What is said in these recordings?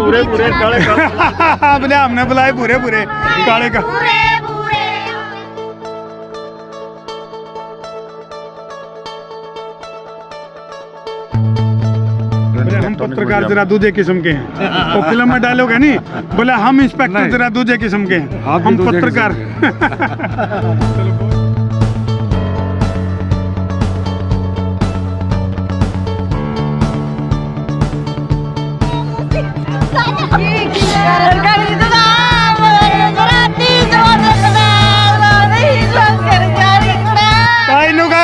पूरे पूरे काले काले हमने बुलाए पूरे पूरे काले का। हम पत्रकार जरा दूसरे किस्म के हैं। वो फिल्म में डायलॉग है नहीं, बोले हम इंस्पेक्टर जरा दूसरे किस्म के हैं, हम पत्रकार।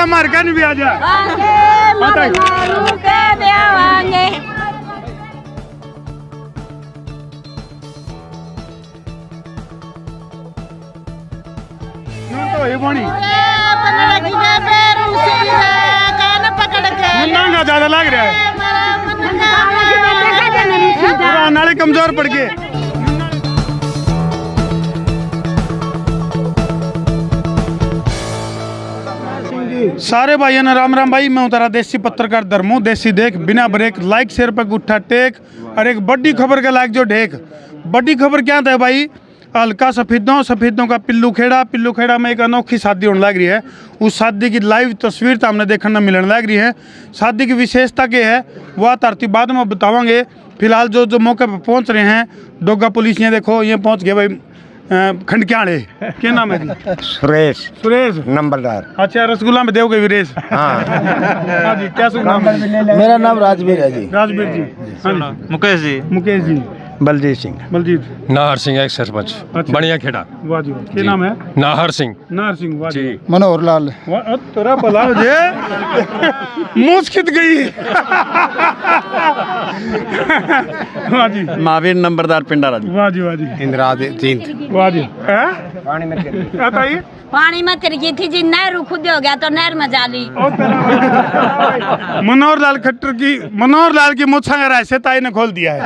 मारकान भी आ जा। ज्यादा लग रहा है, नाले कमजोर पड़ गए। सारे भाइयों ने राम राम भाई, मैं उतारा देसी पत्रकार धर्मो देसी देख बिना ब्रेक लाइक शेयर पे गुट्ठा टेक और एक बड़ी खबर का लाइक जो ढेक। बड़ी खबर क्या था भाई, हल्का सफेदों का पिल्लू खेड़ा में एक अनोखी शादी होने लग रही है। उस शादी की लाइव तस्वीर तो हमने देखने मिलने लग रही है। शादी की विशेषता क्या है वह तरतीब बाद में बतावांगे। फिलहाल जो मौके पर पहुंच रहे हैं डोगा पुलिस, ये देखो ये पहुंच गए भाई खंडक्याड़े। क्या नाम है? सुरेश नंबरदार। अच्छा, रसगुल्ला में देवगे वीरेश। हाँ जी, क्या शुभ नाम है? मेरा नाम राजवीर है जी। राजवीर जी। मुकेश जी। बलजीत नाहर सिंह एक सरपंच। अच्छा। बढ़िया खेड़ा। वाह जी, क्या नाम है? नाहर सिंह। वाह जी। मनोहर लाल। तेरा भला हो जाए, मूछ खित गई। वाह जी। महावीर नंबरदार पिंडारा जी। वाह जी। इंद्राजीत। वाह जी। पानी में तिरकी थी जी, नहर खुद हो गया तो नहर में जाली। मनोहर लाल की मुच्छा ऐसे ताई ने खोल दिया है।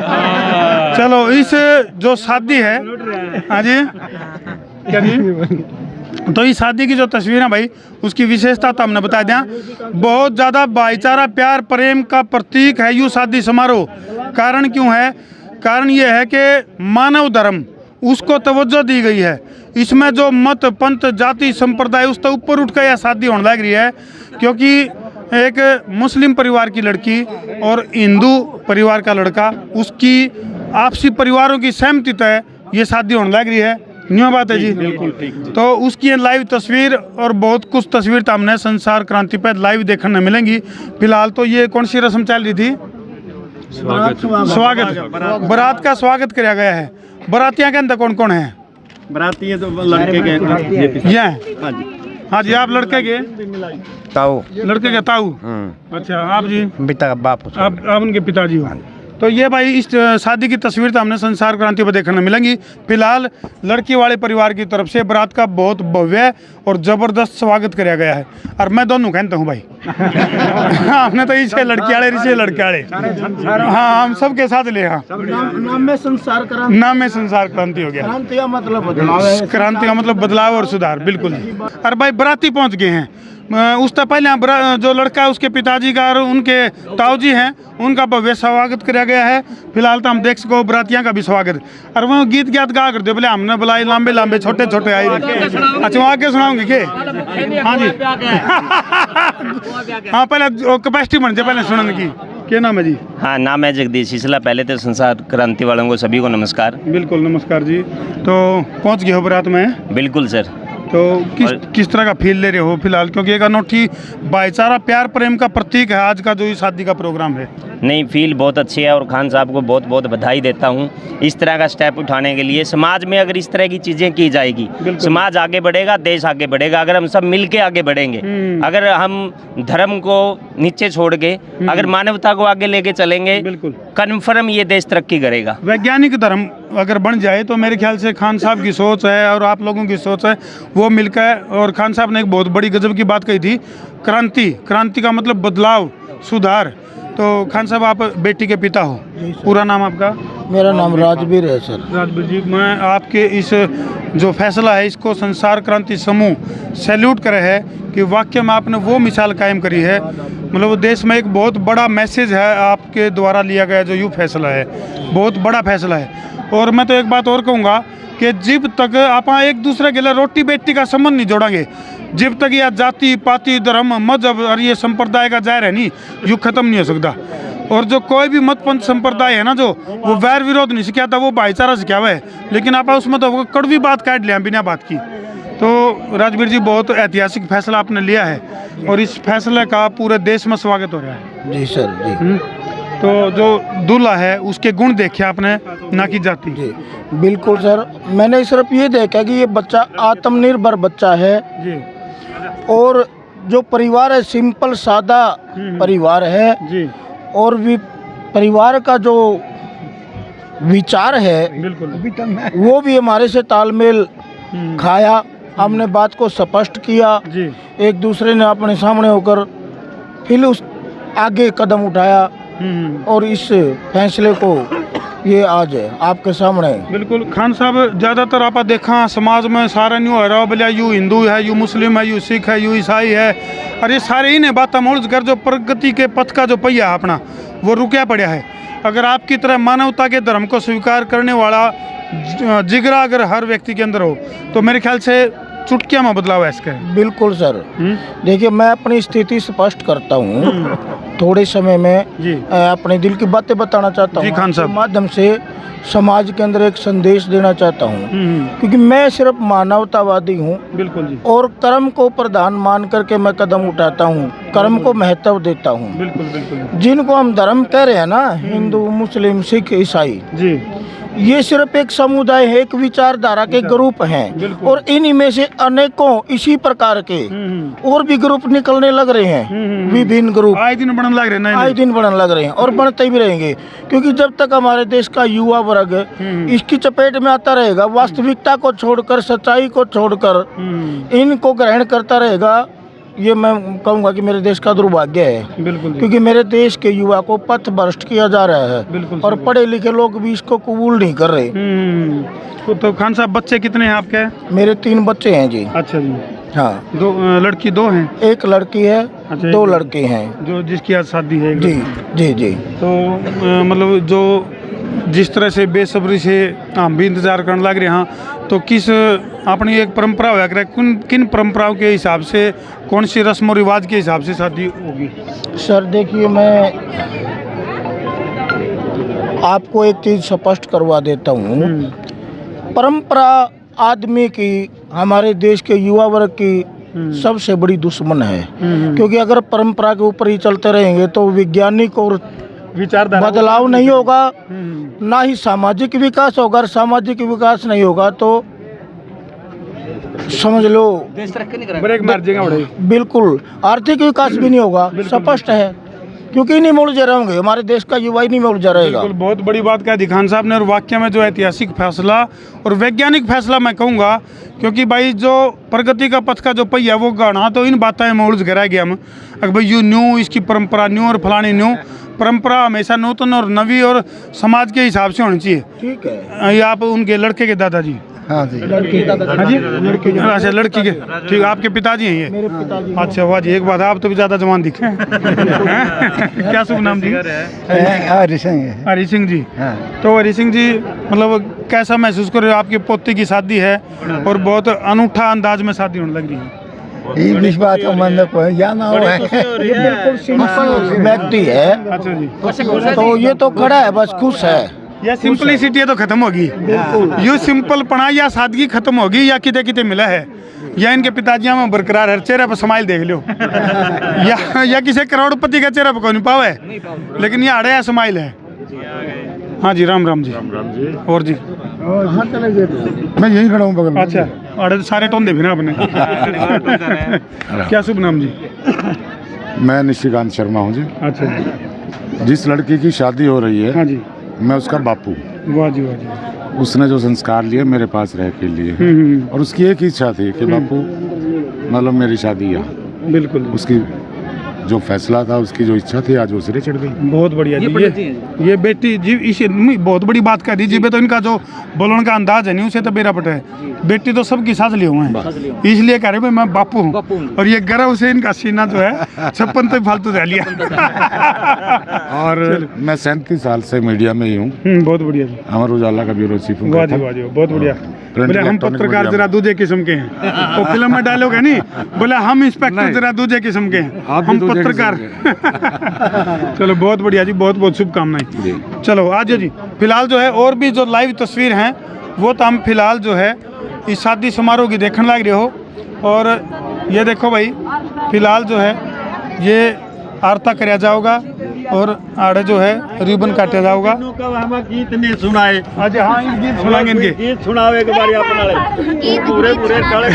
चलो, इस जो शादी है, हाँ जी क्या जी, तो इस शादी की जो तस्वीर है भाई, उसकी विशेषता तो हमने बता दिया। बहुत ज़्यादा भाईचारा प्यार प्रेम का प्रतीक है यूँ शादी समारोह। कारण क्यों है? कारण ये है कि मानव धर्म उसको तवज्जो दी गई है। इसमें जो मत पंथ जाति संप्रदाय उससे ऊपर उठ कर यह शादी होने लग रही है, क्योंकि एक मुस्लिम परिवार की लड़की और हिंदू परिवार का लड़का, उसकी आपसी परिवारों की सहमति तय ये शादी होने लग रही है। न्यू बात है जी, बिल्कुल ठीक। तो उसकी लाइव तस्वीर और बहुत कुछ तस्वीर तो हमने संसार क्रांति पर लाइव देखने मिलेंगी। फिलहाल तो ये कौन सी रस्म चल रही थी? स्वागत। बारात का स्वागत किया गया है। बारातियां के अंदर कौन कौन है? बराती है तो लड़के के ये हाँ जी, आप लड़के के ताऊ। लड़के के ताऊ। अच्छा, आप जी? पिता का बाप। आप उनके पिताजी हो। तो ये भाई इस शादी की तस्वीर तो हमने संसार क्रांति पर देखने मिलेंगी। फिलहाल लड़की वाले परिवार की तरफ से बारात का बहुत भव्य और जबरदस्त स्वागत किया गया है। और मैं दोनों कहता हूँ भाई। हमने तो इसे लड़की वाले हाँ, हम सबके साथ ले। हाँ, नाम में संसार क्रांति हो गया। क्रांति का मतलब बदलाव और सुधार, बिल्कुल। और भाई बराती पहुँच गए हैं। उससे पहले जो लड़का है उसके पिताजी का और उनके ताऊजी हैं, उनका भव्य स्वागत किया गया है। फिलहाल तो हम देख सको बरातियां का भी स्वागत। और वो गीत गा कर दे, बोले हमने बुलाई लंबे छोटे आए। अच्छा, वहाँ आगे सुनाऊंगे के? हाँ जी। हाँ, पहले कैपेसिटी बन जाए, पहले सुनने की। क्या नाम है जी? हाँ, नाम है जगदीश सिसला। पहले तो संसार क्रांति वालों को सभी को नमस्कार। बिल्कुल नमस्कार जी। तो पहुँच गए हो बारात में? बिल्कुल सर। तो किस तरह का फील ले रहे हो फिलहाल, क्योंकि एक अनोखी भाईचारा प्यार प्रेम का प्रतीक है आज का जो इस शादी का प्रोग्राम है? नहीं, फील बहुत अच्छी है और खान साहब को बहुत बहुत बधाई देता हूँ इस तरह का स्टेप उठाने के लिए। समाज में अगर इस तरह की चीज़ें की जाएगी, समाज आगे बढ़ेगा, देश आगे बढ़ेगा। अगर हम सब मिलके आगे बढ़ेंगे, अगर हम धर्म को नीचे छोड़ के अगर मानवता को आगे लेके चलेंगे, कन्फर्म ये देश तरक्की करेगा। वैज्ञानिक धर्म अगर बन जाए तो मेरे ख्याल से खान साहब की सोच है और आप लोगों की सोच है, वो मिलकर। और खान साहब ने एक बहुत बड़ी गजब की बात कही थी, क्रांति का मतलब बदलाव, सुधार। तो खान साहब आप बेटी के पिता हो, पूरा नाम आपका? मेरा नाम राजवीर है सर। राजवीर जी, मैं आपके इस जो फैसला है इसको संसार क्रांति समूह सैल्यूट करे है कि वाकई में आपने वो मिसाल कायम करी है। मतलब देश में एक बहुत बड़ा मैसेज है आपके द्वारा लिया गया जो यू फैसला है, बहुत बड़ा फैसला है। और मैं तो एक बात और कहूँगा कि जब तक आप एक दूसरे के लिए रोटी बेटी का संबंध नहीं जोड़ेंगे, जब तक यह जाति पाति धर्म मजहब और ये संप्रदाय का जाहिर है नहीं, युग खत्म नहीं हो सकता। और जो कोई भी मत पंथ संप्रदाय है ना, जो वो वैर विरोध नहीं सिखाता, वो भाईचारा सिखावा है। लेकिन आप उसमें तो कड़वी बात काट लिया बिना बात की। तो राजवीर जी, बहुत ऐतिहासिक फैसला आपने लिया है और इस फैसले का पूरे देश में स्वागत हो रहा है। जी सर जी। तो जो दूल्हा है उसके गुण देखे आपने, ना कि जाति? जी बिल्कुल सर, मैंने सिर्फ ये देखा कि ये बच्चा आत्मनिर्भर बच्चा है जी। और जो परिवार है सिंपल सादा परिवार है जी। और भी परिवार का जो विचार है बिल्कुल वो भी हमारे से तालमेल खाया। हमने बात को स्पष्ट किया जी। एक दूसरे ने अपने सामने होकर फिर उस आगे कदम उठाया और इस फैसले को ये आज आपके सामने। बिल्कुल खान साहब, ज़्यादातर आप देखा समाज में सारा न्यू है, बोलिया यू हिंदू है, यू मुस्लिम है, यू सिख है, यू ईसाई है, और ये सारे ही ने बातें मोड़ कर जो प्रगति के पथ का जो पहिया अपना वो रुकया पड़ा है। अगर आपकी तरह मानवता के धर्म को स्वीकार करने वाला जिगरा अगर हर व्यक्ति के अंदर हो तो मेरे ख्याल से चुटकिया में बदलाव है इसका। बिल्कुल सर। देखिए, मैं अपनी स्थिति स्पष्ट करता हूँ, थोड़े समय में जी। अपने दिल की बातें बताना चाहता जी हूँ, खान साहब। माध्यम से समाज के अंदर एक संदेश देना चाहता हूँ, क्योंकि मैं सिर्फ मानवतावादी हूँ। बिल्कुल जी। और कर्म को प्रधान मान करके मैं कदम उठाता हूँ, कर्म को महत्व देता हूँ। बिल्कुल बिल्कुल। जिनको जिनको हम धर्म कह रहे हैं ना, हिंदू मुस्लिम सिख ईसाई, जी, ये सिर्फ एक समुदाय है, एक विचारधारा के ग्रुप हैं और इन्हीं में से अनेकों इसी प्रकार के और भी ग्रुप निकलने लग रहे हैं। विभिन्न ग्रुप आए दिन बढ़ने लग रहे हैं। आए दिन बढ़ने लग रहे हैं और बढ़ते भी रहेंगे, क्योंकि जब तक हमारे देश का युवा वर्ग इसकी चपेट में आता रहेगा, वास्तविकता को छोड़कर सच्चाई को छोड़कर इनको ग्रहण करता रहेगा, ये मैं कहूँगा कि मेरे देश का दुर्भाग्य है। बिल्कुल। क्योंकि मेरे देश के युवा को पथ भ्रष्ट किया जा रहा है। बिल्कुल। और पढ़े लिखे लोग भी इसको कबूल नहीं कर रहे। तो खान साहब, बच्चे कितने हैं आपके? मेरे 3 बच्चे हैं जी। अच्छा जी। हाँ, दो लड़की 2 हैं? एक लड़की है। अच्छा, 2 लड़के हैं जो जिसकी आज शादी है। जी जी जी। तो मतलब जो जिस तरह से बेसब्री से हम भी इंतजार करने लग रहे हैं, तो किस अपनी एक परंपरा होया करे, किन परंपराओं के हिसाब से, कौन सी रस्म और रिवाज के हिसाब से शादी होगी? सर देखिए, मैं आपको एक चीज़ स्पष्ट करवा देता हूँ। परंपरा आदमी की, हमारे देश के युवा वर्ग की सबसे बड़ी दुश्मन है। क्योंकि अगर परंपरा के ऊपर ही चलते रहेंगे तो वैज्ञानिक और विचारधारा बदलाव नहीं होगा, ना ही सामाजिक विकास होगा। और सामाजिक विकास नहीं होगा तो समझ लो ब्रेक मार जाएगा बड़े। बिल्कुल आर्थिक विकास भी नहीं होगा, स्पष्ट है। क्योंकि इन्हीं में उलझे रहेंगे, हमारे देश का युवा इन्हीं में उलझा रहेगा। बिल्कुल, बहुत बड़ी बात कहा खान साहब ने। और वाक्य में जो ऐतिहासिक फैसला और वैज्ञानिक फैसला मैं कहूँगा, क्योंकि भाई जो प्रगति का पथ का जो पहिया वो गाना तो इन बातें में उलझ कर गया हम। अगर भाई यू न्यू, इसकी परंपरा न्यू और फलानी न्यू। परंपरा हमेशा नूतन और नवी और समाज के हिसाब से होनी चाहिए। ठीक है। ये आप उनके लड़के के दादाजी? हाँ जी। लड़के हाँ जी, लड़के। अच्छा, लड़की के। ठीक, आपके पिताजी हैं ये? मेरे पिताजी। अच्छा वाह जी, एक बात, आप तो भी ज़्यादा जवान दिखे। क्या शुभ नाम जी? हरि सिंह। हरि सिंह जी। हाँ। तो हरि सिंह जी, मतलब कैसा महसूस कर रहे हो? आपकी पोती की शादी है और बहुत अनूठा अंदाज में शादी होने लग रही है। इस बात को मन को जाना हो है। ये बिल्कुल सिंपल व्यक्ति है, अच्छा जी। तो ये तो खड़ा है, बस खुश है। यह सिंपलिसिटी तो खत्म होगी, यू सिंपल पना या सादगी खत्म होगी, या किते किते मिला है, या इनके पिताजी में बरकरार है। चेहरे पर स्माइल देख लो, या किसी करोड़पति का चेहरा पर कोई नहीं पावे, लेकिन ये अड़े स्माइल है। हाँ जी, राम राम जी। और जी मैं यही खड़ा हूँ बगल में। अच्छा, अड़े सारे टोंदे भी ना अपने। क्या शुभ नाम जी? मैं निशिकांत शर्मा हूँ जी। अच्छा जी। जिस लड़की की शादी हो रही है, हाँ जी, मैं उसका बापू। वाह जी वाह जी। उसने जो संस्कार लिए मेरे पास रह के लिए, और उसकी एक ही इच्छा थी कि बापू मतलब मेरी शादी यहाँ। बिल्कुल। उसकी जो फैसला था, उसकी जो इच्छा थी, आज वो सिरे चढ़ गई। बहुत बढ़िया जी। ये बेटी जी इस बहुत बड़ी बात कह दी जी। तो इनका जो बोलने का अंदाज है नहीं, उसे तो बेरा पटे है। बेटी तो सबकी साथ लिए हुए हैं, इसलिए कह रहे भाई मैं बापू हूँ। और ये गर्व से इनका सीना जो है 56 तो फालतू रह लिया। और मैं 37 साल से मीडिया में ही हूँ। बहुत बढ़िया जी। अमर उजाला का ब्यूरो चीफ हूँ। वाह जी वाह जी, बहुत बढ़िया। बोले हम पत्रकार जरा दूसरे किस्म के हैं। वो फिल्म में डायलॉग है नहीं, बोले हम इंस्पेक्टर जरा दूसरे किस्म के हैं, हम पत्रकार। चलो बहुत बढ़िया जी, बहुत बहुत शुभकामनाएं। चलो आज जी फिलहाल जो है और भी जो लाइव तस्वीर हैं वो तो हम फिलहाल जो है इस शादी समारोह की देखने लग रहे हो। और ये देखो भाई फिलहाल जो है ये आरता कराया जाओगा और आड़े जो है रिबन काटा जाओगा। गीत ने सुनाए आज हाँ गीत सुनाएंगे इनके। गीत सुनाओ एक बार अपना पूरे पूरे काले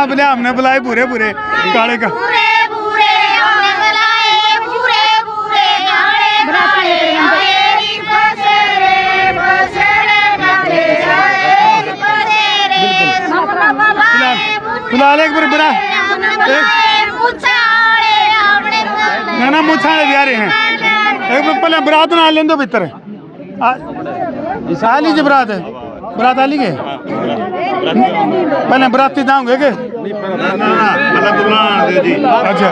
बोले हमने बुलाए पूरे पूरे काले का। फिलहाल एक बार बुरा ना मुछाड़े बिहारे हैं। एक बार पहले बरात ना लें दो भीतर आ लीजिए बरात है। बरात आ लीजिए पहले बराती जाऊंगे के। अच्छा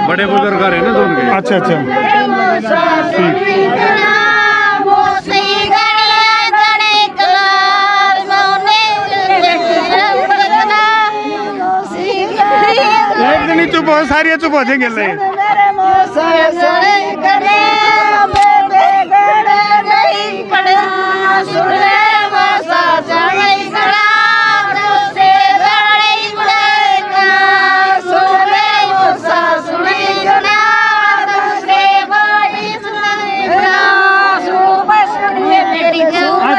बड़े बुजुर्ग आ रहे हैं ना दोनों। अच्छा अच्छा ठीक। एक दिन ही चुप हो, सारी चुप हो जाएंगे।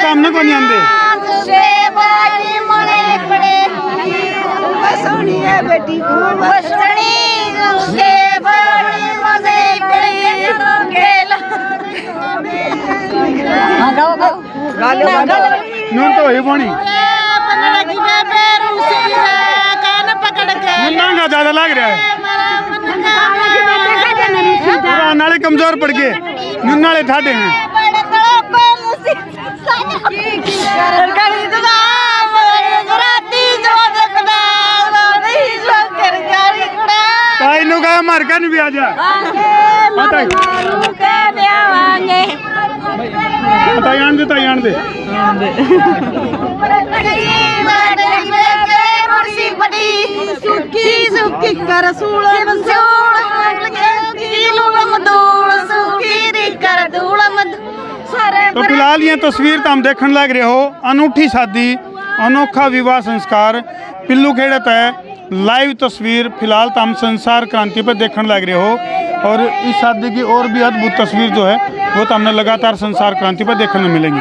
हमने को नहीं आंदे बेटी नून तो वही पानी महंगा ज्यादा लग रहा है। नाले कमजोर पड़ गए, नाले ठाडे हैं। ताई का मार का नहीं भी आ जा। ताई आन दे। तो फिलहाल ये तस्वीर तो हम देखने लग रहे हो। अनूठी शादी, अनोखा विवाह संस्कार पिल्लू खेड़े है। लाइव तस्वीर फिलहाल तो हम संसार क्रांति पर देखने लग रहे हो। और इस शादी की और भी अद्भुत तस्वीर जो है वो तो हमने लगातार संसार क्रांति पर देखने मिलेंगी।